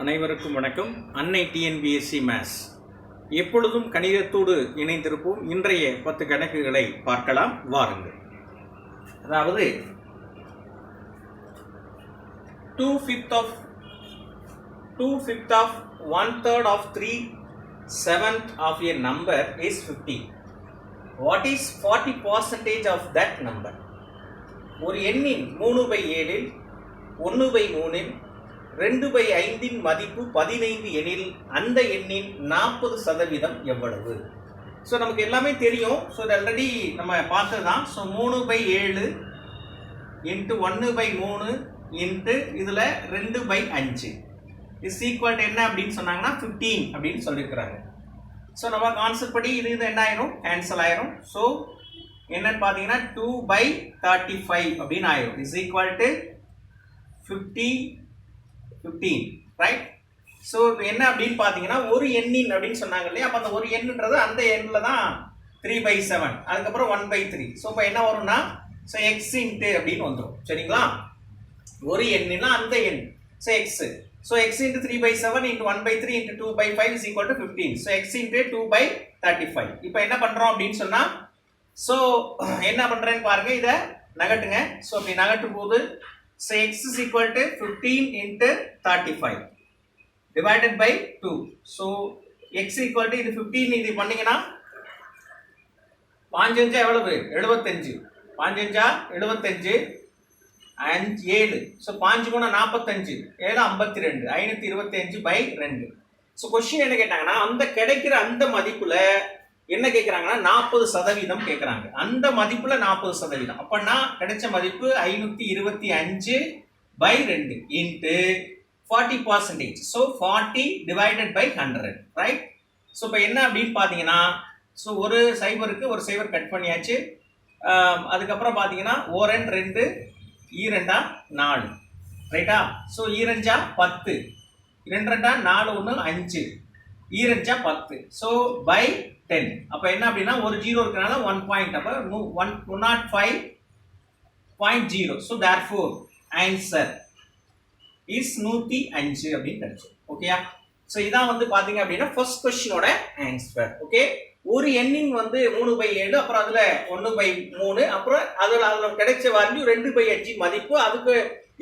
அனைவருக்கும் வணக்கம். அன்னை டிஎன்பிஎஸ்சி மேத்ஸ் எப்பொழுதும் கணிதத்தோடு இணைந்திருப்போம். இன்றைய 10 கணக்குகளை பார்க்கலாம் வாருங்கள். அதாவது 2/5 of 1/3 of 3/7 of a number is 50. What is 40% of that number? ஒரு எண்ணின் 3/7 1/3 2/5 மதிப்பு 15 எனில் அந்த எண்ணின் 40% எவ்வளவு? ஸோ நமக்கு எல்லாமே தெரியும். ஸோ இது ஆல்ரெடி நம்ம பார்த்தது தான். ஸோ 3/7 இன்ட்டு 1/3 இன்ட்டு இதில் 2/5 இஸ் ஈக்குவல் என்ன அப்படின்னு சொன்னாங்கன்னா 15 அப்படின்னு சொல்லியிருக்கிறாங்க. ஸோ நம்ம கான்செப்ட் படி இது என்ன ஆயிரும், கேன்சல் ஆயிரும். ஸோ என்னன்னு பார்த்தீங்கன்னா 2/35 அப்படின்னு ஆயிரும். Is equal to 15 right. So என்ன அப்படின்னு பார்த்தீங்கன்னா ஒரு எண்ணின் அப்படின்னு சொன்னாங்க இல்லையா. அப்போ அந்த ஒரு எண்ணுன்றது அந்த எண்ணில் தான் 3/7 அதுக்கப்புறம் 1/3. ஸோ இப்போ என்ன வரும்னா ஸோ எக்ஸ் இன்ட்டு அப்படின்னு வந்துடும். சரிங்களா, ஒரு எண்ணினா அந்த எண். So X. So X into 3/7 into 1/3 into 2/5 is equal to 15. So X into 2/35. இப்போ என்ன பண்ணுறோம் அப்படின்னு சொன்னால் ஸோ என்ன பண்ணுறேன்னு பாருங்க, இதை நகட்டுங்க. ஸோ அப்படி நகட்டும் போது so x is equal to 15 into 35 divided by 2. so x equal to இது 15 இது பண்ணீங்கன்னா 5 எவ்வளவு 75, 5 75 and 7. so 5 3 45, 7 52, 525 by 2. so question என்ன கேட்டாங்கன்னா அந்த கிடைக்கிற அந்த மதிப்புல என்ன கேட்குறாங்கன்னா 40% கேட்குறாங்க. அந்த மதிப்புல 40%. அப்படின்னா கிடைச்ச மதிப்பு 525/2 into 40%. So 40 divided by 100 right. So இப்போ என்ன அப்படின்னு பார்த்தீங்கன்னா ஸோ ஒரு சைபருக்கு ஒரு சைபர் கட் பண்ணியாச்சு. அதுக்கப்புறம் பார்த்தீங்கன்னா 1 2 2 4 ரைட்டா. ஸோ 2 10, 2 4 1 5, 2 10. So by 10. அப்போ என்ன அப்படின்னா ஒரு ஜீரோ இருக்கனால 1 பாயிண்ட், அப்போ 105.0. ஸோ தேர்ஃபோர் ஆன்சர் இஸ் 105 அப்படின்னு கிடைச்சு. ஓகேயா. ஸோ இதான் வந்து பார்த்தீங்க அப்படின்னா ஃபர்ஸ்ட் கொஸ்டினோட ஆன்சர். ஓகே, ஒரு எண்ணின் வந்து 3/7 அப்புறம் அதில் 1/3 அப்புறம் அதில் கிடைச்ச வேல்யூ 2/5 மதிப்பு அதுக்கு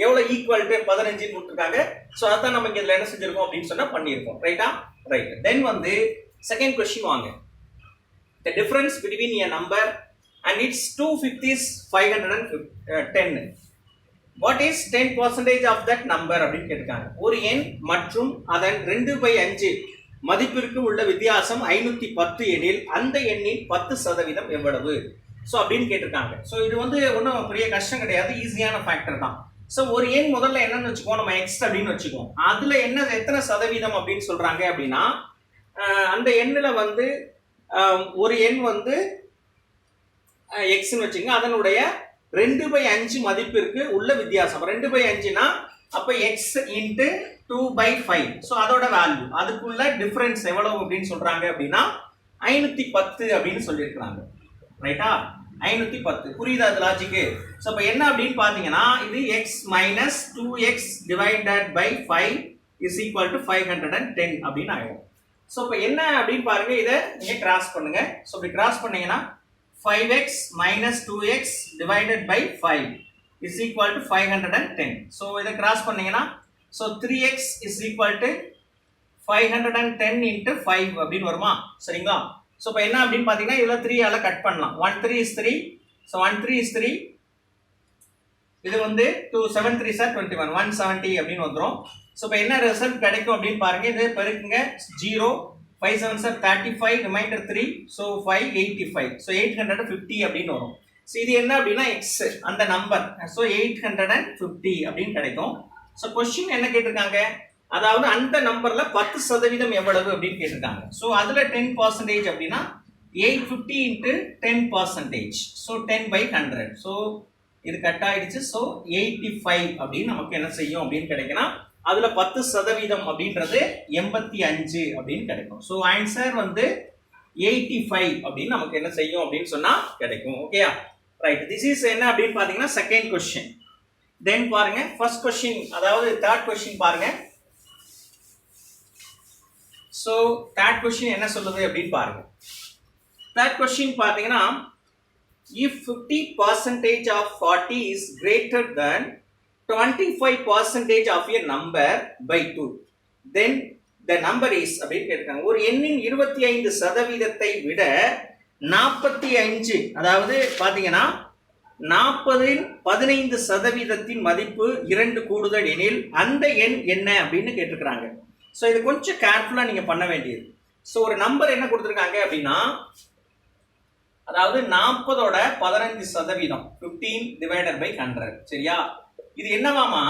எவ்வளோ ஈக்குவல் டு 15 கொடுத்துருக்காங்க. ஸோ அதான் நம்ம இதில் என்ன செஞ்சிருக்கோம் அப்படின்னு சொன்னால் பண்ணியிருக்கோம். ரைட்டா, ரைட். தென் வந்து செகண்ட் கொஸ்டின் வாங்க. The difference between a number and its 2/5 is 510. What is 10% of that number அப்படின்னு கேட்டிருக்காங்க. ஒரு எண் மற்றும் அதன் 2/5 மதிப்பிற்கு உள்ள வித்தியாசம் 510 எனில் அந்த எண்ணின் 10% எவ்வளவு? ஸோ அப்படின்னு கேட்டிருக்காங்க. ஸோ இது வந்து ஒன்றும் பெரிய கஷ்டம் கிடையாது, ஈஸியான ஃபேக்டர் தான். ஸோ ஒரு எண் முதல்ல என்னன்னு வச்சுக்கோம், நம்ம எக்ஸ் அப்படின்னு வச்சுக்கோம். அதுல என்ன எத்தனை சதவீதம் அப்படின்னு சொல்றாங்க அப்படின்னா அந்த எண்ணில் வந்து ஒரு எண் வந்து எக்ஸ்ன்னு வச்சுங்க, அதனுடைய 2/5 மதிப்பிற்கு உள்ள வித்தியாசம் 2/5னா அப்போ எக்ஸ் இன்ட்டு 2/5. ஸோ அதோட வேல்யூ அதுக்குள்ள டிஃபரன்ஸ் எவ்வளவு அப்படின்னு சொல்றாங்க அப்படின்னா 510 அப்படின்னு சொல்லியிருக்கிறாங்க. ரைட்டா, 510. புரியுதா அது லாஜிக்கு? ஸோ இப்போ என்ன அப்படின்னு பார்த்தீங்கன்னா இது x minus 2x divided by 5 is equal to 510 அப்படின்னு ஆயிடும். ஸோ இப்போ என்ன அப்படின்னு பாருங்க, இதை நீங்கள் கிராஸ் பண்ணுங்க. ஸோ இப்படி கிராஸ் பண்ணீங்கன்னா 5x minus 2x divided by 5 is equal to 510. So இதை கிராஸ் பண்ணீங்கன்னா so 3x is equal to 510 into 5 அப்படின்னு வருமா? சரிங்களா. ஸோ இப்போ என்ன அப்படின்னு பார்த்தீங்கன்னா இதில் 3ஆல கட் பண்ணலாம். 1 3 is 3. So 1 3 is 3. இது வந்து 2 7 3 சார் 21 170 அப்படின்னு வந்துடும். ஸோ இப்போ என்ன ரிசல்ட் கிடைக்கும் அப்படின்னு பாருங்க, இது பெருக்குங்க 0 5 7 சார் 35 ரிமைண்டர் 3. ஸோ 585. ஸோ 850 அப்படின்னு வரும். ஸோ இது என்ன அப்படின்னா எக்ஸ் அந்த நம்பர். ஸோ 850 அப்படின்னு கிடைக்கும். ஸோ கொஸ்டின் என்ன கேட்டிருக்காங்க, அதாவது அந்த நம்பர்ல 10% எவ்வளவு அப்படின்னு கேட்டிருக்காங்க. ஸோ அதுல 10% அப்படின்னா 850 இன்ட்டு 10%. ஸோ 10/100. ஸோ இது கட் ஆயிடுச்சு. ஸோ 85 அப்படின்னு நமக்கு என்ன செய்யும் அப்படின்னு கிடைக்குன்னா அதுல 10% அப்படின்றது 85 அப்படின்னு கிடைக்கும். ஸோ ஆன்சர் வந்து 85 அப்படின்னு நமக்கு என்ன செய்யும் அப்படின்னு சொன்னா கிடைக்கும். ஓகேயா, ரைட். திஸ் இஸ் என்ன அப்படின்னு பாத்தீங்கன்னா செகண்ட் கொஸ்டின். தென் பாருங்க ஃபர்ஸ்ட் கொஸ்டின், அதாவது தேர்ட் கொஸ்டின் பாருங்க. ஸோ தேர்ட் கொஸ்டின் என்ன சொல்லுது அப்படின்னு பாருங்க. தேர்ட் கொஸ்டின் பார்த்தீங்கன்னா, if 50% of 40 is greater than 25% of a number by 2, then the number is அப்படின்னு கேட்டிருக்காங்க. ஒரு எண்ணின் 25% விட 45, அதாவது பார்த்தீங்கன்னா 40இன் 15% மதிப்பு 2 கூடுதல் எனில் அந்த எண் என்ன அப்படின்னு கேட்டிருக்கிறாங்க. ஸோ இது கொஞ்சம் கேர்ஃபுல்லாக நீங்கள் பண்ண வேண்டியது. ஸோ ஒரு நம்பர் என்ன கொடுத்துருக்காங்க அப்படின்னா, அதாவது 40ஓட 15%, 15 divided by 100, சரியா? இது என்னவாமா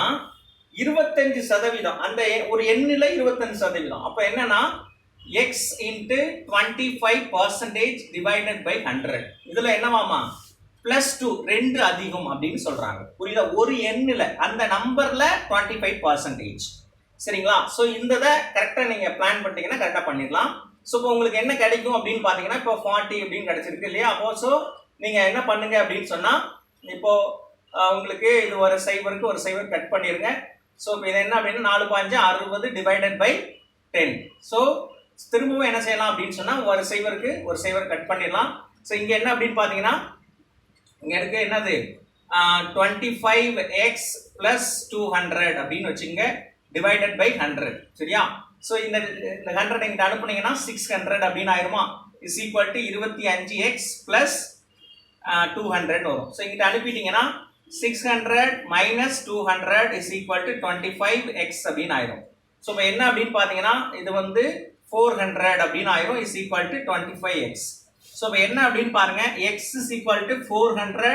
25%, அந்த ஒரு எண்ணில 25%. அப்ப என்னன்னா x into 25% divided by 100. இதுல என்னவாமா +2, 2 அதிகம் அப்படின்னு சொல்றாங்க. புரியுதா? ஒரு எண்ணில அந்த நம்பர்ல 25%, சரிங்களா? ஸோ இந்த கரெக்டா நீங்க பிளான் பண்ணிட்டீங்கன்னா கரெக்டா பண்ணிடலாம். ஸோ இப்போ உங்களுக்கு என்ன கிடைக்கும் அப்படின்னு பார்த்தீங்கன்னா, இப்போ 40 அப்படின்னு கிடைச்சிருக்கு இல்லையா? அப்போ ஸோ நீங்கள் என்ன பண்ணுங்க அப்படின்னு சொன்னால், இப்போ உங்களுக்கு இது ஒரு சைபருக்கு ஒரு சைபர் கட் பண்ணிடுங்க. ஸோ இப்போ இது என்ன அப்படின்னா 4 60 டிவைடட் பை 10. ஸோ திரும்பவும் என்ன செய்யலாம் அப்படின்னு சொன்னால், ஒரு சைபருக்கு ஒரு சைபர் கட் பண்ணிடலாம். ஸோ இங்கே என்ன அப்படின்னு பார்த்தீங்கன்னா, இங்கே இருக்கு என்னது 25x + 200 அப்படின்னு வச்சுங்க, டிவைடட் பை 100, சரியா? ஸோ இந்த 100 இங்கிட்ட அனுப்புனீங்கன்னா 600 அப்படின்னு ஆயிருமா? இஸ் ஈக்குவல் டு 25x + 200 வரும். ஸோ இங்கிட்ட அனுப்பிட்டீங்கன்னா 600 - 200 இஸ் ஈக்குவல் டு 25x அப்படின்னு ஆயிரும். ஸோ இப்போ என்ன அப்படின்னு பார்த்தீங்கன்னா, இது வந்து 400 அப்படின்னு ஆயிரும், is equal to 25x. So இப்போ என்ன அப்படின்னு பாருங்க, x is equal to 400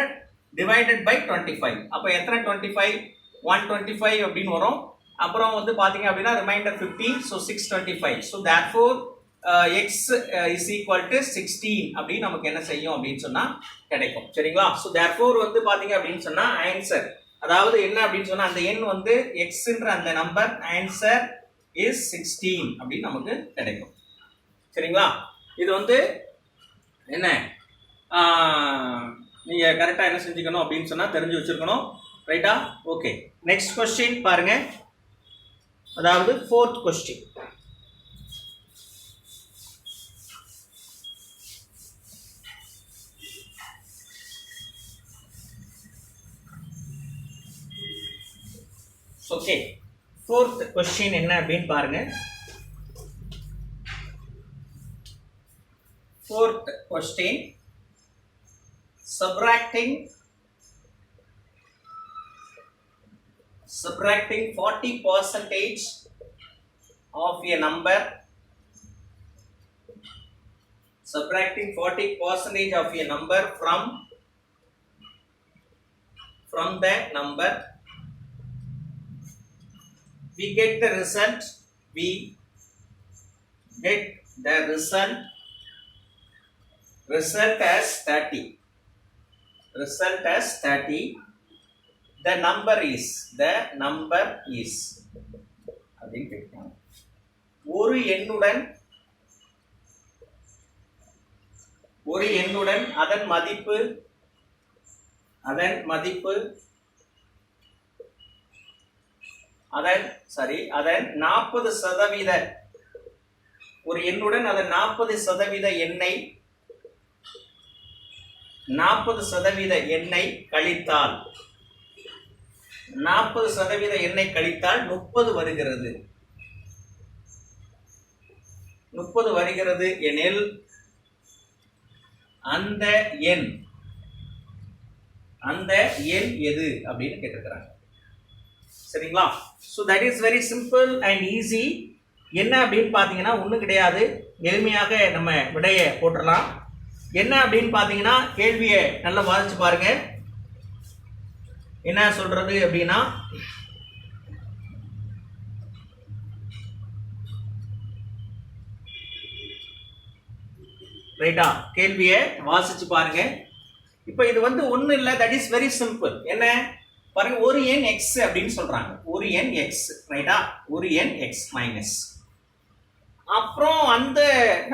divided by 25. அப்போ எத்தனை 25? 125 அப்படின்னு வரும். அப்புறம் வந்து பாத்தீங்க அப்படின்னா reminder 15, so 625. So therefore x is equal to 16 அப்படின்னு நமக்கு என்ன செய்யும் அப்படின்னு சொன்னா கிடைக்கும், சரிங்களா? ஸோ therefore வந்து பாத்தீங்க அப்படின்னு சொன்னா ஆன்சர், அதாவது என்ன அப்படின்னு சொன்னா அந்த எண் வந்து xன்ற அந்த நம்பர், ஆன்சர் இஸ் 16 அப்படின்னு நமக்கு கிடைக்கும், சரிங்களா? இது வந்து என்ன நீங்க கரெக்டா என்ன செஞ்சுக்கணும் அப்படின்னு சொன்னா தெரிஞ்சு வச்சிருக்கணும், ரைட்டா? ஓகே, நெக்ஸ்ட் கொஸ்டின் பாருங்க. அதாவது 4th question. Okay, 4th question என்ன அப்படின்னு பாருங்க. 4th question, subtracting 40% of a number, subtracting 40% of a number from the number, we get the result, result as 30, the number is அப்படின்னு கேட்பாங்க. ஒரு எண்ணுடன் அதன் மதிப்பு அதன் 40%, ஒரு எண்ணுடன் அதன் 40% எண்ணை 40% எண்ணை கழித்தால் 40% எண்ணை கழித்தால் 30 வருகிறது. 30 வருகிறது எனில் அந்த எண் எது அப்படின்னு கேட்டிருக்கிறாங்க, சரிங்களா? So that is very simple and easy. என்ன அப்படின்னு பார்த்தீங்கன்னா ஒன்றும் கிடையாது, எளிமையாக நம்ம விடையை போட்டுடலாம். என்ன அப்படின்னு பார்த்தீங்கன்னா கேள்வியை நல்லா வாசிச்சு பாருங்க. என்ன சொல்றது அப்படின்னா, ரைட்டா, கேள்வியை வாசிச்சு பாருங்க. இப்போ இது வந்து ஒன்றும் இல்லை, தட் இஸ் வெரி சிம்பிள். என்ன பாருங்க, ஒரு எண் x அப்படின்னு சொல்றாங்க, ஒரு எண் x, ரைட்டா, ஒரு எண் x மைனஸ், அப்புறம் அந்த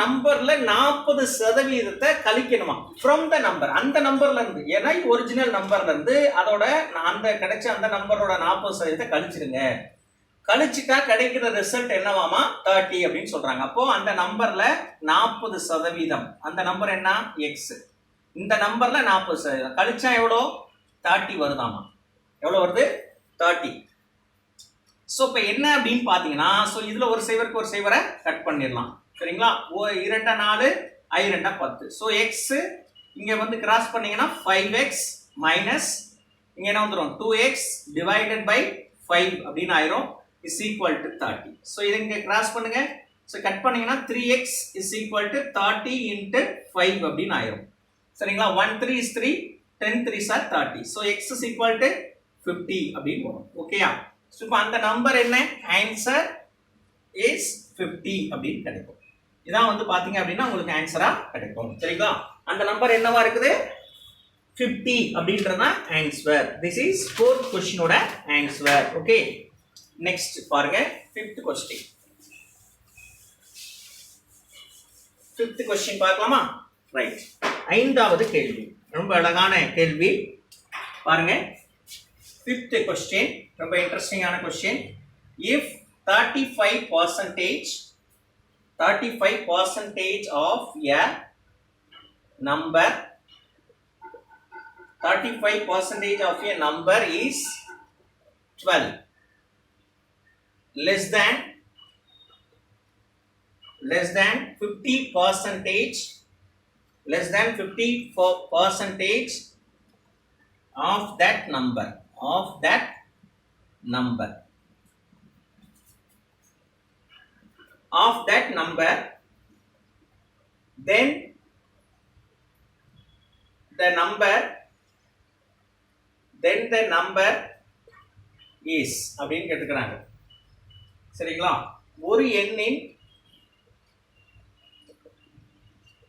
நம்பர்ல 40% கழிக்கணுமா ஃப்ரம் த நம்பர், அந்த நம்பர்ல இருந்து, ஏன்னா ஒரிஜினல் நம்பர்ல இருந்து அதோட அந்த கிடைச்ச அந்த நம்பரோட 40% கழிச்சிருங்க. கழிச்சிட்டா கிடைக்கிற ரிசல்ட் என்னவாமா 30 அப்படின்னு சொல்றாங்க. அப்போ அந்த நம்பர்ல 40%, அந்த நம்பர் என்ன எக்ஸ், இந்த நம்பர்ல 40% கழிச்சா எவ்வளோ 30 வருதாமா. எவ்வளோ வருது 30. ஸோ இப்போ என்ன அப்படின்னு பார்த்தீங்கன்னா, ஸோ இதில் ஒரு சைவருக்கு ஒரு சைவரை கட் பண்ணிடலாம். சரிங்களா? 2 4 I 2 10. ஸோ எக்ஸ் இங்கே வந்து கிராஸ் பண்ணீங்கன்னா 5x மைனஸ் இங்கே என்ன வந்துடும் 2x டிவைடட் பை 5 அப்படின்னு ஆயிரும் இஸ் ஈக்குவல் டு 30. ஸோ இதை இங்கே கிராஸ் பண்ணுங்க. ஸோ கட் பண்ணீங்கன்னா 3x is equal to 30 into 5 அப்படின்னு ஆயிரும். சரிங்களா? 1 3 is 3, 10 3s are 30. So x is equal to 50 அப்படின்னு வரும். ஓகேயா? ஸோ இப்போ அந்த நம்பர் என்ன, ஆன்சர் இஸ் 50 அப்படின்னு கிடைக்கும். இதான் வந்து பாத்தீங்க அப்படின்னா உங்களுக்கு ஆன்சரா கிடைக்கும். சரிங்களா? அந்த நம்பர் என்னவா இருக்குது 50 அப்படின்றதா ஆன்சர். திஸ் இஸ் 4th கொஸ்டினோட ஆன்சர். ஓகே, நெக்ஸ்ட் பாருங்க 5th கொஸ்டின். 5th கொஸ்டின் பார்க்கலாமா? ரைட், 5வது கேள்வி ரொம்ப அழகான கேள்வி பாருங்க. 5th கொஸ்டின் ரொம்ப இன்ட்ரெஸ்டிங்கான question. If 35% of a number 35% of a number is 12 less than 50% of that number then the number is அப்படின்னு கேட்டுக்கிறாங்க. சரிங்களா? ஒரு எண்ணின்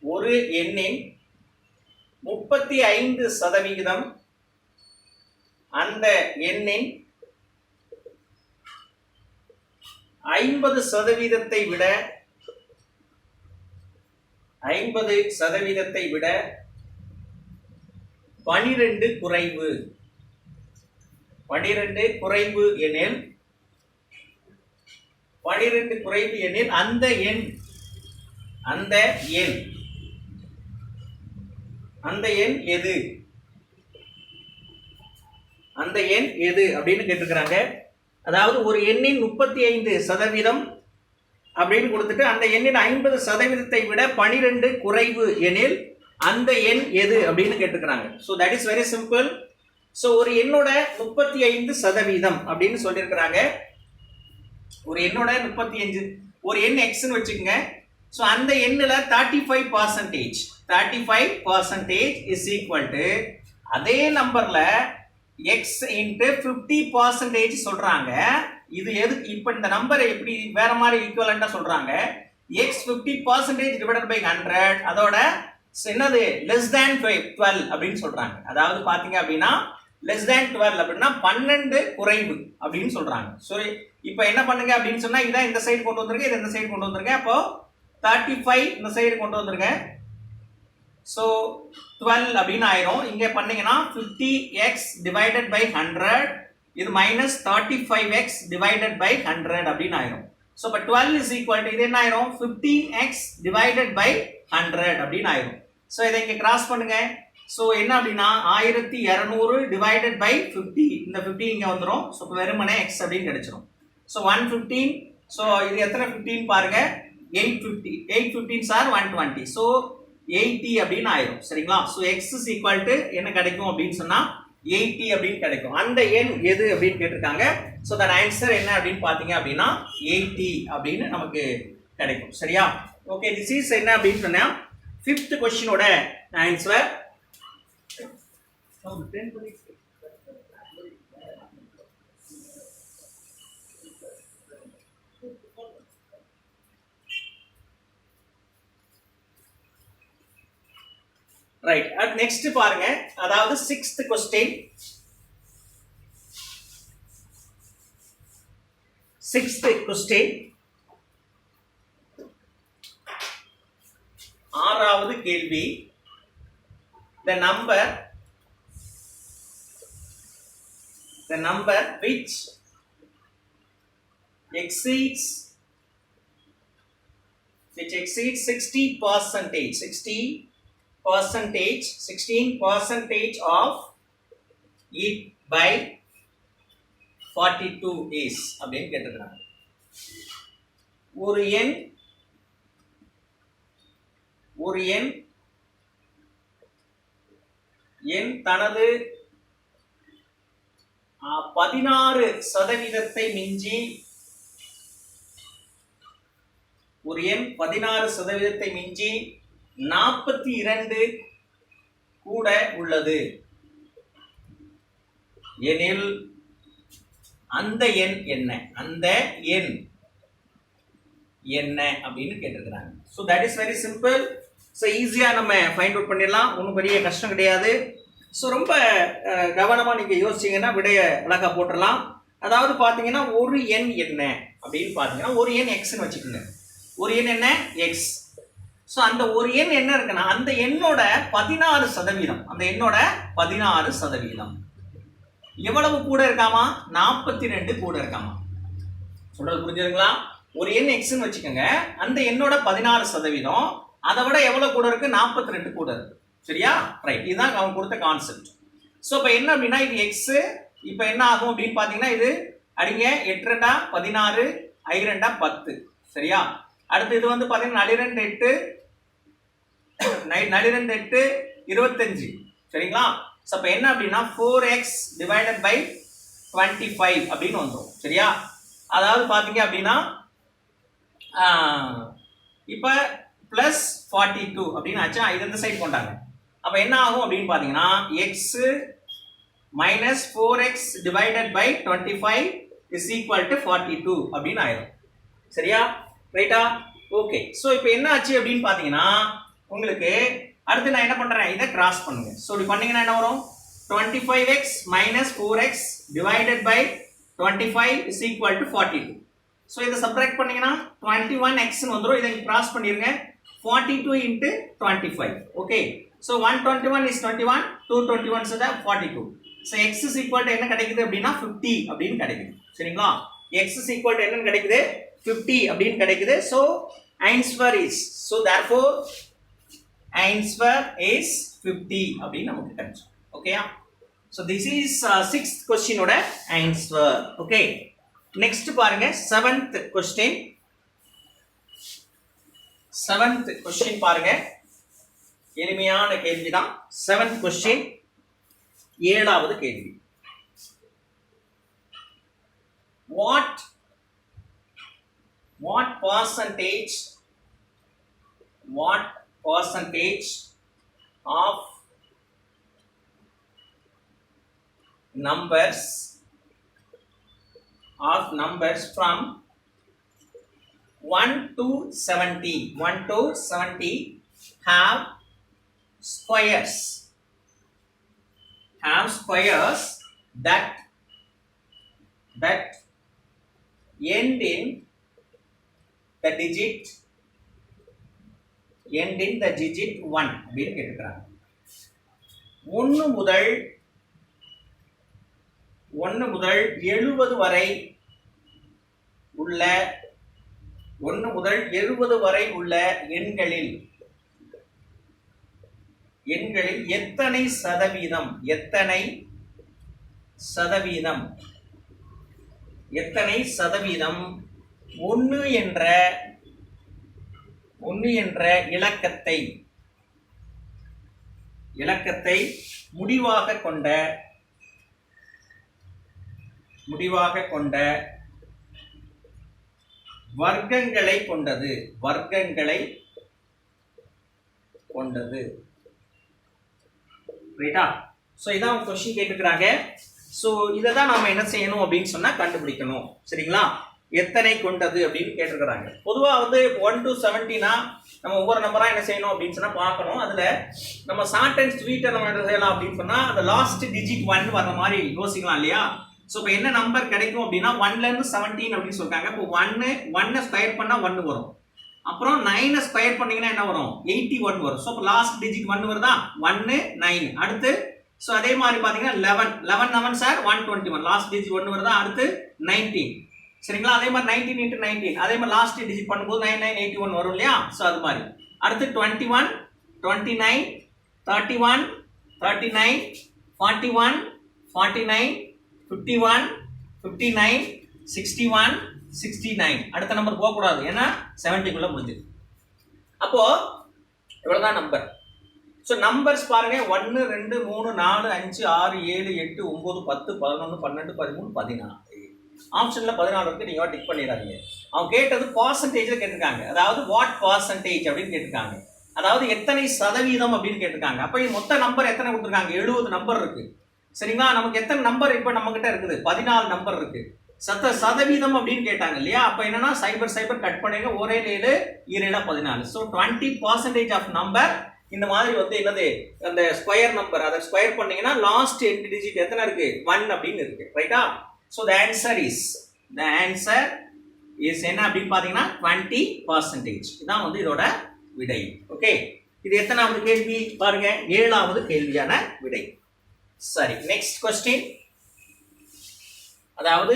35% அந்த எண்ணின் 50%-ஐ விட 12 குறைவு. 12 குறைவு எனில் அந்த எண் எது? அந்த எண் எது அப்படின்னு கேட்டிருக்கிறாங்க. அதாவது ஒரு எண்ணின் 35% அப்படின்னு கொடுத்துட்டு அந்த எண்ணின் 50%-ஐ விட 12 குறைவு எனில் அந்த எண் எது அப்படின்னு கேட்டிருக்கிறாங்க. So that is very simple. So ஒரு எண்ணோட 35% அப்படின்னு சொல்லியிருக்கிறாங்க. ஒரு எண்ணோட 35, ஒரு எண் எக்ஸ்ன்னு வச்சுக்கோங்க. ஸோ அந்த எண்ணில் 35% இஸ் ஈக்குவல் டு அதே நம்பர்ல எக்ஸ் இன்ட்டு 50% சொல்றாங்க. இது எதுக்கு இப்போ இந்த நம்பரை எப்படி வேற மாதிரி ஈக்குவலண்டா சொல்றாங்க? எக்ஸ் 50% டிவைடட் பை 100 அதோட என்னது லெஸ் தேன் 12 அப்படின்னு சொல்றாங்க. அதாவது பாத்தீங்க அப்படின்னா லெஸ் தேன் 12 அப்படின்னா 12 குறைவு அப்படின்னு சொல்றாங்க. சரி, இப்போ என்ன பண்ணுங்க அப்படின்னு சொன்னா இதான் இந்த சைடு கொண்டு வந்துருங்க, இது இந்த சைடு கொண்டு வந்துருங்க. அப்போ 35 இந்த சைடு கொண்டு வந்துருங்க. ஸோ 12 அப்படின்னு ஆயிரும். இங்க பண்ணீங்கன்னா 50x டிவைடட் பை 100 இது மைனஸ் 35x டிவைடட் பை 100 அப்படின்னு ஆயிரும். ஸோ இப்போ 12 இஸ் ஈக்குவல் டு இது என்ன ஆயிரும் 15x டிவைடட் பை 100 அப்படின்னு ஆயிரும். ஸோ இதை இங்க கிராஸ் பண்ணுங்க. ஸோ என்ன அப்படின்னா 1200 டிவைடட் பை 50, இந்த 50 இங்க வந்துடும். ஸோ இப்போ வெறுமனே x அப்படின்னு கிடைச்சிரும். ஸோ 115. ஸோ இது எத்தனை 15 பாருங்க 850, 8 15s are 120. ஸோ 80 அப்படின்னு ஆயிரும். சரிங்களா? So X is equal to என்ன கிடைக்கும் அப்படின்னு சொன்னா 80 அப்படின்னு கிடைக்கும். அந்த எண் எது அப்படின்னு கேட்டிருக்காங்க. ஸோ தட் ஆன்சர் என்ன அப்படின்னு பார்த்தீங்க அப்படின்னா 80 அப்படின்னு நமக்கு கிடைக்கும். சரியா? ஓகே, திஸ் இஸ் என்ன அப்படின்னு சொன்னா 5th கொஸ்டினோட ஆன்சர். ரைட், நெக்ஸ்ட் பாருங்க. அதாவது 6th கொஸ்டின். 6th கொஸ்டின் 6வது கேள்வி. the number which exceeds 16% of it by 42 is அப்படின்னு கேட்டிருக்காங்க. ஒரு எண் தனது 16% மிஞ்சி ஒரு எண் 16% மிஞ்சி 42 கூட உள்ளது எனில் அந்த எண் என்ன அப்படின்னு கேட்டிருக்கிறாங்க. So that is very simple. So ஈஸியாக நம்ம ஃபைண்ட் அவுட் பண்ணிடலாம், ஒன்றும் பெரிய கஷ்டம் கிடையாது. ஸோ ரொம்ப கவனமாக நீங்கள் யோசிச்சிங்கன்னா விடைய அழகாக போட்டுடலாம். அதாவது பார்த்தீங்கன்னா ஒரு எண் என்ன அப்படின்னு பார்த்தீங்கன்னா ஒரு எண் எக்ஸ்ன்னு வச்சுக்கோங்க. ஒரு எண் என்ன எக்ஸ். ஸோ அந்த ஒரு எண் என்ன இருக்குன்னா அந்த எண்ணோட 16%, அந்த எண்ணோட 16% எவ்வளவு கூட இருக்காமா? 42 கூட இருக்காமா? சொல்றது புரிஞ்சுதுங்களா? ஒரு எண் எக்ஸ்ன்னு வச்சுக்கோங்க, அந்த எண்ணோட 16%, அதை விட எவ்வளவு கூட இருக்கு? 42 கூட இருக்கு. சரியா? ரைட், இதுதான் அவங்க கொடுத்த கான்செப்ட். ஸோ இப்போ என்ன அப்படின்னா இது எக்ஸ். இப்போ என்ன ஆகும் அப்படின்னு பார்த்தீங்கன்னா இது அடிங்க 8 2 16 5 2 10. சரியா? அடுத்து இது வந்து பார்த்தீங்கன்னா 4 2 8 25. சரிங்களா? ஸோ அப்போ என்ன அப்படின்னா 4x டிவைடட் பை 25 அப்படின்னு வந்துடும். சரியா? அதாவது பார்த்தீங்க அப்படின்னா இப்போ பிளஸ் 42 அப்படின்னு ஆச்சா. இது இந்த சைடு கொண்டாங்க. அப்போ என்ன ஆகும் அப்படின்னு பார்த்தீங்கன்னா x minus 4x divided by 25 is equal to 42 அப்படின்னு ஆயிடும். சரியா? ரைட்டா? ஓகே. ஸோ இப்போ என்ன ஆச்சு அப்படின்னு பார்த்தீங்கன்னா உங்களுக்கு அடுத்து நான் என்ன பண்றேன், இதை கிராஸ் பண்ணுங்க. ஸோ இப்படி பண்ணீங்கன்னா என்ன வரும்? 25x minus 4x divided by 25 is equal to 42. So இதை சப்ராக்ட் பண்ணீங்கன்னா 21x வந்துடும். இதை கிராஸ் பண்ணிருங்க. 42 இன்ட்டு 25. Okay. So 121 is 21, 221 is 42. So x is equal to என்ன கிடைக்குது அப்படின்னா 50 அப்படின்னு கிடைக்குது. சரிங்களா? x இஸ் ஈக்குவல் டு என்னன்னு கிடைக்குது? 50 அப்படின்னு கிடைக்குது. So answer is, so therefore answer is 50 அப்படின்னு நமக்கு கிடைக்கும். ஓகேயா? ஸோ திஸ் இஸ் 6th கொஸ்டினோட ஆன்சர். ஓகே, நெக்ஸ்ட் பாருங்க 7th கொஸ்டின். 7th கொஸ்டின் பாருங்க, எளிமையான கேள்வி தான். 7th கொஸ்டின், 7வது கேள்வி. What percentage of numbers from 1 to 70 have squares that end in the digit 1 அப்படின்னு கேட்டுக்கிறாங்க. 1 முதல் 70 வரை உள்ள 1 முதல் 70 வரை உள்ள எண்களில் எத்தனை சதவீதம் 1 என்ற இலக்கத்தை முடிவாக கொண்ட வர்க்கங்களை கொண்டது. ரைட்டா? சோ இதான் क्वेश्चन கேட்டுக்கறாங்க. சோ இத தான் நாம என்ன செய்யணும் அப்படினு சொன்னா கண்டுபிடிக்கணும். சரிங்களா? எத்தனை கொண்டது அப்படினு கேட்டுக்கறாங்க. பொதுவா வந்து 1 to 70 னா நம்ம ஒவ்வொரு நம்பரா என்ன செய்யணும் அப்படினு சொன்னா பார்க்கணும். அதுல நம்ம ஷார்ட் அண்ட் ஸ்வீட்டா நம்ம என்ன செய்யலாம் அப்படினு சொன்னா அந்த லாஸ்ட் டிஜிட் 1 வர மாதிரி யோசிக்கலாம் இல்லையா? சோ இப்போ என்ன நம்பர் கிடைக்கும் அப்படினா 1 ல இருந்து 17 அப்படினு சொல்றாங்க. இப்போ 1 ஸ்கொயர் பண்ணா 1 வரும். அப்புறம் 9 ஸ்கொயர் பண்ணீங்கன்னா என்ன வரும்? 81 வரும். சோ இப்போ லாஸ்ட் டிஜிட் 1 வருதா? 1 9. அடுத்து சோ அதே மாதிரி பாத்தீங்கன்னா 11 11 சார் 121. லாஸ்ட் டிஜிட் 1 வருதா? அடுத்து 19. சரிங்களா? அதே மாதிரி 19 into 19 அதே மாதிரி லாஸ்ட் டிஜிட் பண்ணும்போது 9981 வரும் இல்லையா? ஸோ அது மாதிரி அடுத்து 21 29 31 39 41 49 51 59 61 69 அடுத்த நம்பர் போகக்கூடாது, ஏன்னா 70க்குள்ள முடிஞ்சுது. அப்போ இவ்வளவுதான் நம்பர். ஸோ நம்பர்ஸ் பாருங்க 1 2 3 4 5 6 7 8 9 10 11 12 13 14 ஆப்ஷன்ல 14 இருக்கு, நீங்க டிக் பண்ணிடாதீங்க. அவங்க கேட்டது பர்சன்டேஜ்ல கேட்டிருக்காங்க, அதாவது வாட் பர்சன்டேஜ் அப்படின்னு கேட்டிருக்காங்க, அதாவது எத்தனை சதவீதம் அப்படின்னு கேட்டிருக்காங்க. அப்ப மொத்த நம்பர் எத்தனை கொடுத்துருக்காங்க? 70 நம்பர் இருக்கு. சரிங்களா? நமக்கு எத்தனை நம்பர் இப்ப நம்ம கிட்ட இருக்குது? 14 நம்பர் இருக்கு. சதவீதம் அப்படின்னு கேட்டாங்க இல்லையா? அப்ப என்னன்னா சைபர் சைபர் கட் பண்ணுங்க, ஒரே 7 7 14. ஸோ 20% ஆஃப் நம்பர் இந்த மாதிரி வந்து என்னது அந்த ஸ்கொயர் நம்பர், அதை ஸ்கொயர் பண்ணீங்கன்னா லாஸ்ட் 8 டிஜிட் எத்தனை இருக்கு? 1 அப்படின்னு இருக்கு. ரைட்டா? ஸோ த ஆன்சர் இஸ் என்ன அப்படின்னு பாத்தீங்கன்னா 20%. இதான் வந்து இதோட விடை. ஓகே, இது எத்தனாவது கேள்வி பாருங்க? 7வது கேள்வியான விடை. சரி, நெக்ஸ்ட் கொஸ்டின், அதாவது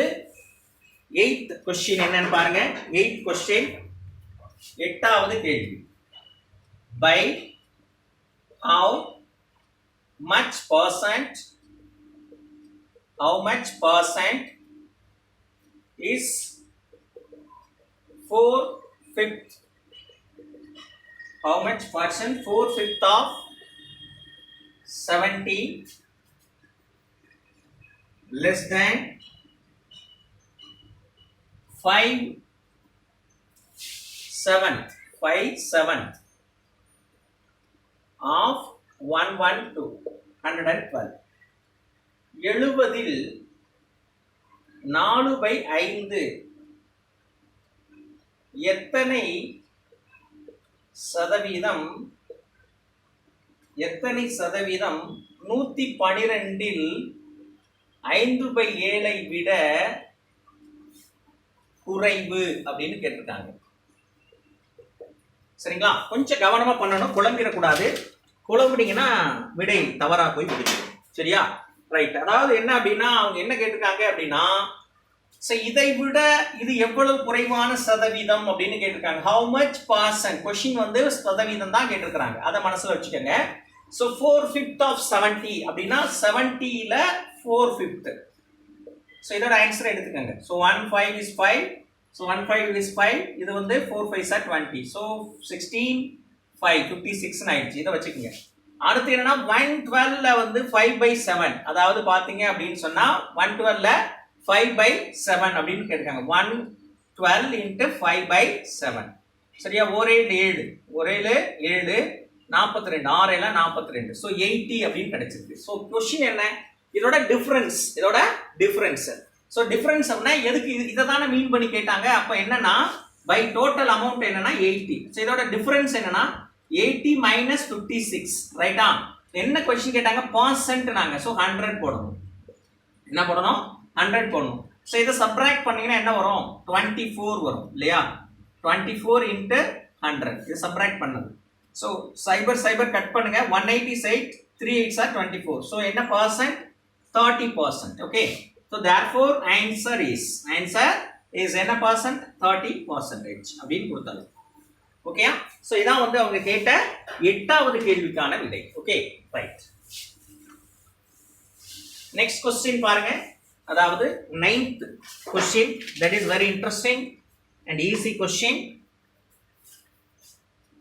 8th கொஸ்டின் என்னன்னு பாருங்க. 8th கொஸ்டின் 8வது கேள்வி. By how much percent is 4/5? How much percent 4/5 of 70 less than 5/7 of 112 112? 70 4/5 எத்தனை சதவீதம் 112 5/7 விட குறைவு அப்படின்னு கேட்டிருக்காங்க. சரிங்களா? கொஞ்சம் கவனமா பண்ணணும், குழம்பிடக்கூடாது. குழம்புனீங்கன்னா விடை தவறா போய் முடியும். சரியா? ரைட். அதாவது என்ன அப்படின்னா அவங்க என்ன கேட்டிருக்காங்க அப்படின்னா, இதை விட இது எவ்வளவு குறைவான சதவீதம் அப்படின்னு கேட்டிருக்காங்க. ஹவு மச் பர்சன்ட், கொஸ்டின் வந்து சதவீதம் தான் கேட்டிருக்காங்க, அதை மனசுல வச்சுக்கோங்க. ஸோ 4/5 of 70 அப்படின்னா 70ல 4/5. ஸோ இதோட ஆன்சர் எடுத்துக்கோங்க. So 1/5 is 5. So 1/5 is 5. இது வந்து 4/5 are 20. ஸோ 16 5 56 ஆயிடுச்சு. இதை வச்சுக்கோங்க. அடுத்து என்னன்னா 112ல வந்து 5/7, அதாவது பாத்தீங்க அப்படின்னு சொன்னா 112ல 5/7 அப்படின்னு கேட்டிருக்காங்க. 112 into 5/7. சரியா? ஒரே 7 7 42 6 42. ஸோ 80 அப்படின்னு கிடைச்சிருக்கு. ஸோ கொஸ்டின் என்ன? இதோட டிஃபரன்ஸ். ஸோ டிஃபரன்ஸ் அப்படின்னா எதுக்கு இதை தானே மீன் பண்ணி கேட்டாங்க. அப்ப என்னன்னா பை டோட்டல் அமௌண்ட் என்னன்னா 80. ஸோ இதோட டிஃபரன்ஸ் என்னன்னா 80 minus 56. ரைட்டா? என்ன கொஸ்டின் கேட்டாங்க? பர்சன்ட் நாங்க. ஸோ 100 போடணும். என்ன போடணும்? 100 போடணும். ஸோ இதை சப்ட்ராக்ட் பண்ணீங்கன்னா என்ன வரும்? 24 வரும் இல்லையா? 24 into 100. இது சப்ட்ராக்ட் பண்ணது. ஸோ சைபர் கட் பண்ணுங்க. 188 3 8s are 24. ஸோ என்ன percent? 30%. Okay, so therefore answer is என்ன பர்சன்ட்? 30% அப்படின்னு கொடுத்தாங்க. ஓகேயா? சோ இதான் வந்து அவங்க கேட்ட 8வது கேள்விக்கான விடை. Okay, right. நெக்ஸ்ட் क्वेश्चन பாருங்க. அதாவது 9th question, that is very interesting and easy question.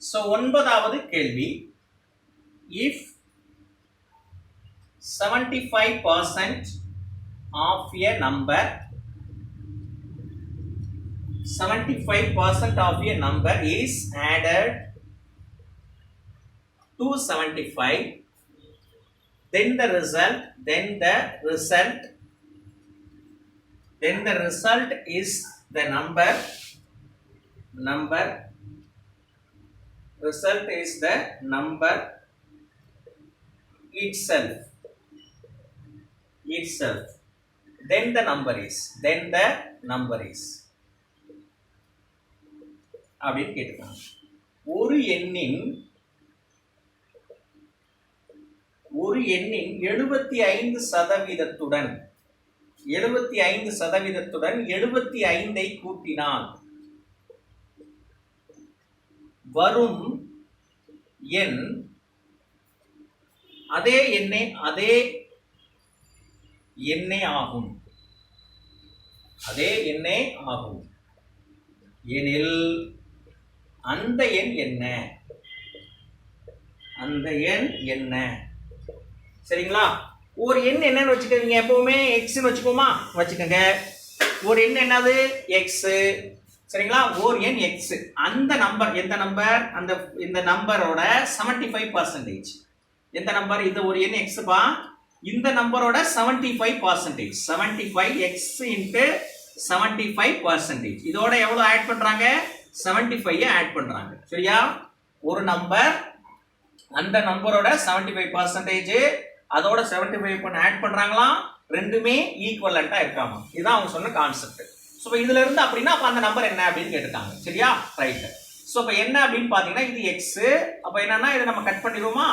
So 9வது கேள்வி, if 75% of a number 75% of a number is added to 75, then the result is the number result is the number itself. Then the number is அப்படின்னு கேட்டிருக்காங்க. ஒரு எண்ணின் 75% 75% 75 கூட்டினால் வரும் எண் அதே எண்ணே ஆகும். அதே எண்ணே ஆகும் எனில் அந்த எண் என்ன? அந்த எண் என்ன? சரிங்களா? ஒரு எண் என்னன்னு வச்சுக்கோங்க. எப்பவுமே எக்ஸ்ன்னு வச்சுக்கோமா, வச்சுக்கோங்க. ஒரு எண் என்னது? எக்ஸ். சரிங்களா? ஒரு எண் எக்ஸ். அந்த நம்பர் எந்த நம்பர்? இந்த நம்பரோட 75%. எந்த நம்பர்? இது ஒரு எண் எக்ஸ் பா. இந்த நம்பரோட 75%. 75 எக்ஸ் இன்ட்டு 75%. இதோட எவ்வளவு ஆட் பண்றாங்க? 75 ஆட் பண்றாங்க. சரியா? ஒரு நம்பர் அந்த நம்பரோட 75% அதோட 75 ஆட் பண்றாங்களா? ரெண்டுமே ஈக்குவலண்டா இருக்காமா. இதுதான் அவங்க சொன்ன கான்செப்ட். சோ இதுல இருந்து அப்படின்னா அப்ப அந்த நம்பர் என்ன அப்படின்னு கேட்டிருக்காங்க. சரியா? ரைட். சோ அப்ப என்ன அப்படின்னு பாத்தீங்கன்னா இது x. அப்ப என்னன்னா இதை நம்ம கட் பண்ணிடுவோமா?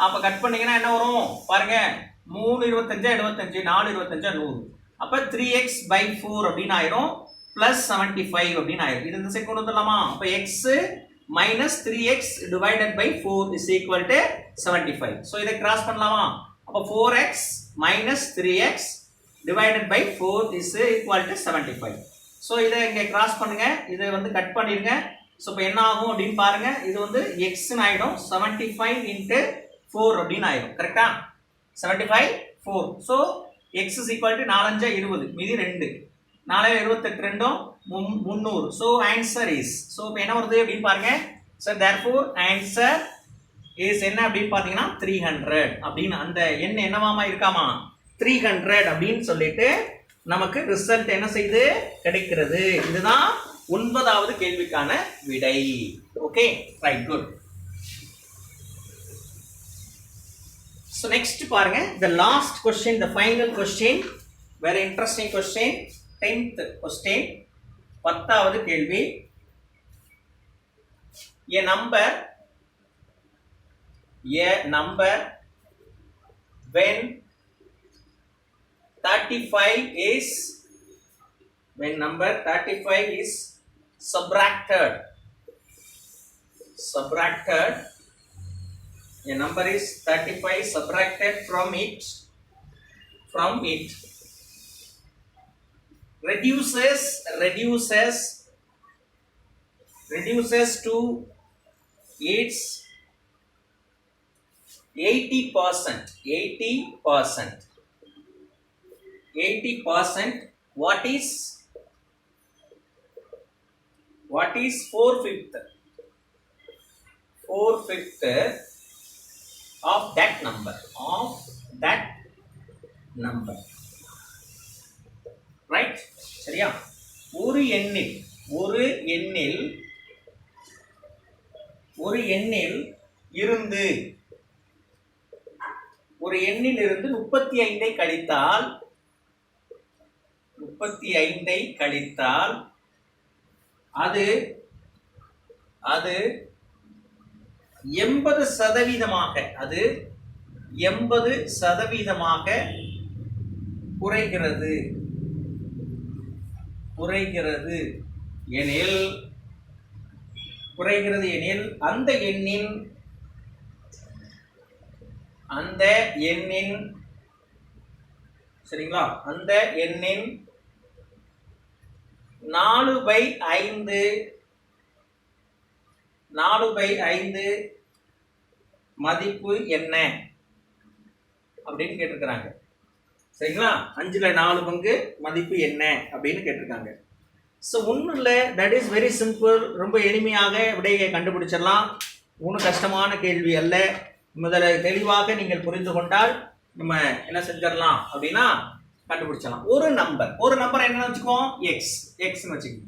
அப்ப கட் பண்ணீங்கன்னா என்ன வரும் பாருங்க. 3 25 75 4 25 100. அப்ப 3x/4 அப்படின்னு ஆயிரும் பிளஸ் 75 அப்படின்னு ஆயிரும். இது இந்த சைடு கொண்டு வந்துடலாமா? அப்ப x minus 3x divided by 4 is equal to 75. So இதை கிராஸ் பண்ணலாமா? அப்ப 4x minus 3x divided by 4 is equal to 75. So இதை இங்க கிராஸ் பண்ணுங்க. இதை வந்து கட் பண்ணிருங்க. So இப்ப என்ன ஆகும் அப்படின்னு பாருங்க. இது வந்து x ன்னு ஆயிடும். 75 into 4 அப்படின்னு ஆயிடும். கரெக்டா? 75 4. So x is equal to 4 5 20 மீதி 2 4 28 2 300. So answer is, so இப்ப என்ன வருது அப்படின்னு பாருங்க. So therefore answer is என்ன அப்படின்னு பாத்தீங்கன்னா 300 அப்படின்னு அந்த எண் என்னவாமா இருக்காமா 300 அப்படின்னு சொல்லிட்டு நமக்கு ரிசல்ட் என்ன செய்து கிடைக்கிறது. இதுதான் 9வது கேள்விக்கான விடை. Okay right good. So next பாருங்க the last question, the final question, very interesting question, 10th question, 10வது கேள்வி. a number when 35 is subtracted, a number is 35 subtracted from it reduces to its 80%. What is 4/5 of that number, right? சரியா? ஒரு எண்ணில் இருந்து 35 கழித்தால் அது 80% குறைகிறது எனில் அந்த எண்ணின் சரிங்களா? அந்த எண்ணின் 4/5 மதிப்பு என்ன அப்படின்னு கேட்டிருக்கிறாங்க. சரிங்களா? 5ல் 4 பங்கு மதிப்பு என்ன அப்படின்னு கேட்டிருக்காங்க. ஸோ ஒன்றும் இல்லை, தட் இஸ் வெரி சிம்பிள். ரொம்ப எளிமையாக விடையை கண்டுபிடிச்சிடலாம். ஒன்றும் கஷ்டமான கேள்வி அல்ல. முதல்ல தெளிவாக நீங்கள் புரிந்து கொண்டால் நம்ம என்ன செஞ்சிடலாம் அப்படின்னா கண்டுபிடிச்சலாம். ஒரு நம்பர் என்ன வச்சுக்கோம்? எக்ஸ்ன்னு வச்சுக்கோங்க.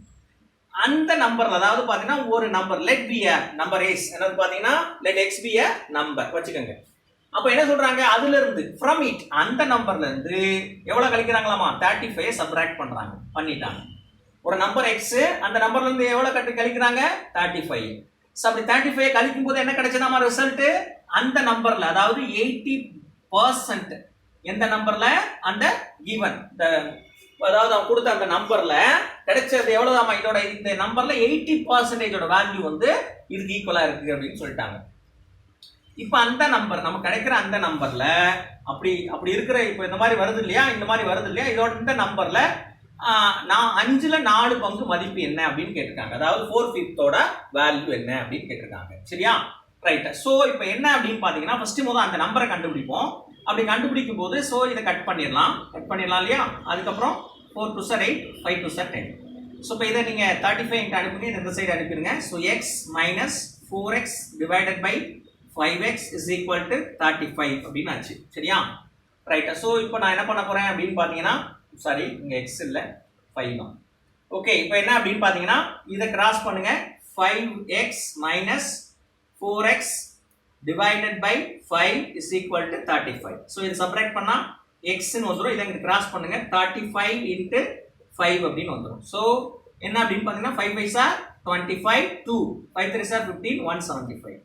அந்த நம்பர்ல அதாவது பாத்தீங்கன்னா ஒரு number let be a number is என்னது பாத்தீங்கன்னா let x be a number வச்சுக்கோங்க. அப்ப என்ன சொல்றாங்க? அதுல இருந்து from it அந்த நம்பர்ல இருந்து எவ்வளவு கழிக்கிறாங்களாமா 35 சப்ட்ராக்ட் பண்ணிட்டாங்க. ஒரு நம்பர் x அந்த நம்பர்ல இருந்து எவ்வளவு கழிக்கிறாங்க 35. சோ அப்படி 35 கழிக்கும் போது என்ன கிடைச்சதாமா ரிசல்ட்? அந்த நம்பர்ல அதாவது 80% எந்த நம்பர்ல அந்த given அதாவது அவன் கொடுத்த அந்த நம்பர்ல கிடைச்சது எவ்வளவுதாமா இதோட இந்த நம்பர்ல 80% வேல்யூ வந்து இதுக்கு ஈக்குவலா இருக்கு அப்படின்னு சொல்லிட்டாங்க. இப்ப அந்த நம்பர் நமக்கு கிடைக்கிற அந்த நம்பர்ல அப்படி இருக்கிற இப்ப இந்த மாதிரி வருது இல்லையா இதோட இந்த நம்பர்ல நான் 5ல 4 பங்கு மதிப்பு என்ன அப்படின்னு கேட்டிருக்காங்க. அதாவது 4/5 வேல்யூ என்ன அப்படின்னு கேட்டிருக்காங்க. சரியா? ரைட். சோ இப்போ என்ன அப்படின்னு பாத்தீங்கன்னா ஃபர்ஸ்ட் முதல்ல அந்த நம்பரை கண்டுபிடிப்போம். அப்படி கண்டுபிடிக்கும் போது சோ இதை கட் பண்ணிடலாம் இல்லையா? அதுக்கப்புறம் 4 2 8 5 2 10. ஸோ இப்போ இதை நீங்க 35 அனுப்புங்க, இந்த சைடு அனுப்பிடுங்க. So x minus 4x divided by 5x is equal to 35 அப்படின்னு ஆச்சு. சரியா? ரைட். ஸோ இப்போ நான் என்ன பண்ண போறேன் அப்படின்னு பாத்தீங்கன்னா சாரி இங்க x இல்ல 5 தான். ஓகே, இப்போ என்ன அப்படின்னு பாத்தீங்கன்னா இதை கிராஸ் பண்ணுங்க. 5x minus 4x divided by 5 is equal to 35. So இதை சப்ராக்ட் பண்ணா x ன்னு வந்துரும். இதை இங்க கிராஸ் பண்ணுங்க. 35 into 5 அப்படின்னு வந்துரும். ஸோ என்ன அப்படின்னு பாத்தீங்கன்னா 5 5s are 25, 2 5 3s are 15, 175.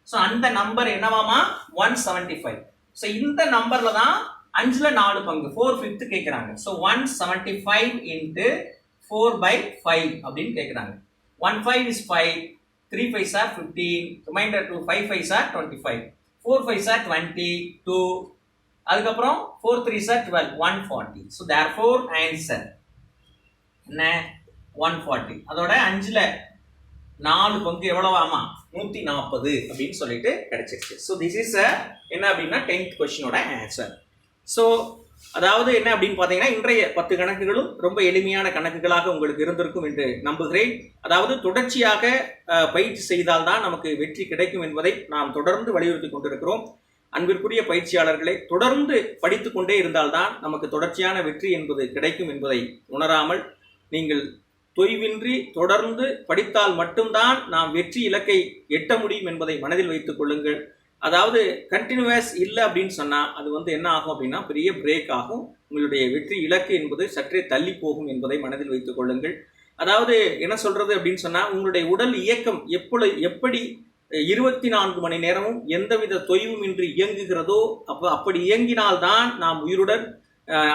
So அந்த நம்பர் என்னவாமா 175. ஸோ இந்த நம்பர்ல தான் 5ல 4 பங்கு 4/5 கேக்குறாங்க. ஸோ 175 into 4/5 அப்படின்னு கேக்குறாங்க. 1 5 is 5, 3 5s are 15, remainder 2 5 5s are 25, 4 5s are 20, 2 அதுக்கப்புறம் 4 3s are 12, 140. So therefore answer என்ன 140. அதோட 5ல 4 பங்கு எவ்வளவாமா 140 அப்படின்னு சொல்லிட்டு கிடைச்சிருச்சு. ஸோ திஸ் இஸ் என்ன அப்படின்னா 10th கொஸ்டினோட ஆன்சர். ஸோ அதாவது என்ன அப்படின்னு பார்த்தீங்கன்னா இன்றைய 10 கணக்குகளும் ரொம்ப எளிமையான கணக்குகளாக உங்களுக்கு இருந்திருக்கும் என்று நம்புகிறேன். அதாவது தொடர்ச்சியாக பயிற்சி செய்தால்தான் நமக்கு வெற்றி கிடைக்கும் என்பதை நாம் தொடர்ந்து வலியுறுத்தி கொண்டிருக்கிறோம். அன்பிற்குரிய பயிற்சியாளர்களை தொடர்ந்து படித்து கொண்டே இருந்தால்தான் நமக்கு தொடர்ச்சியான வெற்றி என்பது கிடைக்கும் என்பதை உணராமல் நீங்கள் தொய்வின்றி தொடர்ந்து படித்தால் மட்டும்தான் நாம் வெற்றி இலக்கை எட்ட முடியும் என்பதை மனதில் வைத்துக் கொள்ளுங்கள். அதாவது கண்டினியூஸ் இல்லை அப்படின்னு சொன்னால் அது வந்து என்ன ஆகும் அப்படின்னா பெரிய பிரேக் ஆகும். உங்களுடைய வெற்றி இலக்கு என்பது சற்றே தள்ளி போகும் என்பதை மனதில் வைத்துக் கொள்ளுங்கள். அதாவது என்ன சொல்றது அப்படின்னு சொன்னால் உங்களுடைய உடல் இயக்கம் எப்படி 24 மணி நேரமும் எந்தவித தொய்வும் இன்றி இயங்குகிறதோ அப்படி இயங்கினால்தான் நாம் உயிருடன்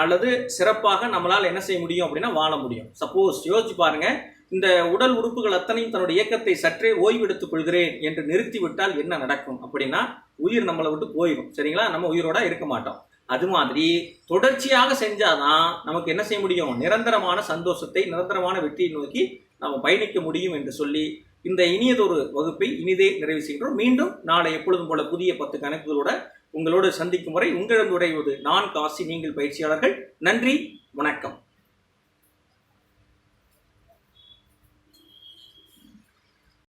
அல்லது சிறப்பாக நம்மளால் என்ன செய்ய முடியும் அப்படின்னா வாழ முடியும். சப்போஸ் யோசிச்சு பாருங்க, இந்த உடல் உறுப்புகள் அத்தனையும் தன்னுடைய இயக்கத்தை சற்றே ஓய்வெடுத்துக் கொள்கிறேன் என்று நிறுத்திவிட்டால் என்ன நடக்கும் அப்படின்னா உயிர் நம்மளை விட்டு போயிடும். சரிங்களா? நம்ம உயிரோட இருக்க மாட்டோம். அது மாதிரி தொடர்ச்சியாக செஞ்சாதான் நமக்கு என்ன செய்ய முடியும், நிரந்தரமான சந்தோஷத்தை நிரந்தரமான வெற்றியை நோக்கி நம்ம பயணிக்க முடியும் என்று சொல்லி இந்த இனியதொரு வகுப்பை இனிதே நிறைவு செய்கிறோம். மீண்டும் நாளை எப்பொழுதும் போல புதிய 10 கணக்குகளோட உங்களோடு சந்திக்கும் வரை உங்களிடம் உரைவது நான் காசி, நீங்கள் பயிற்சியாளர்கள். நன்றி, வணக்கம்.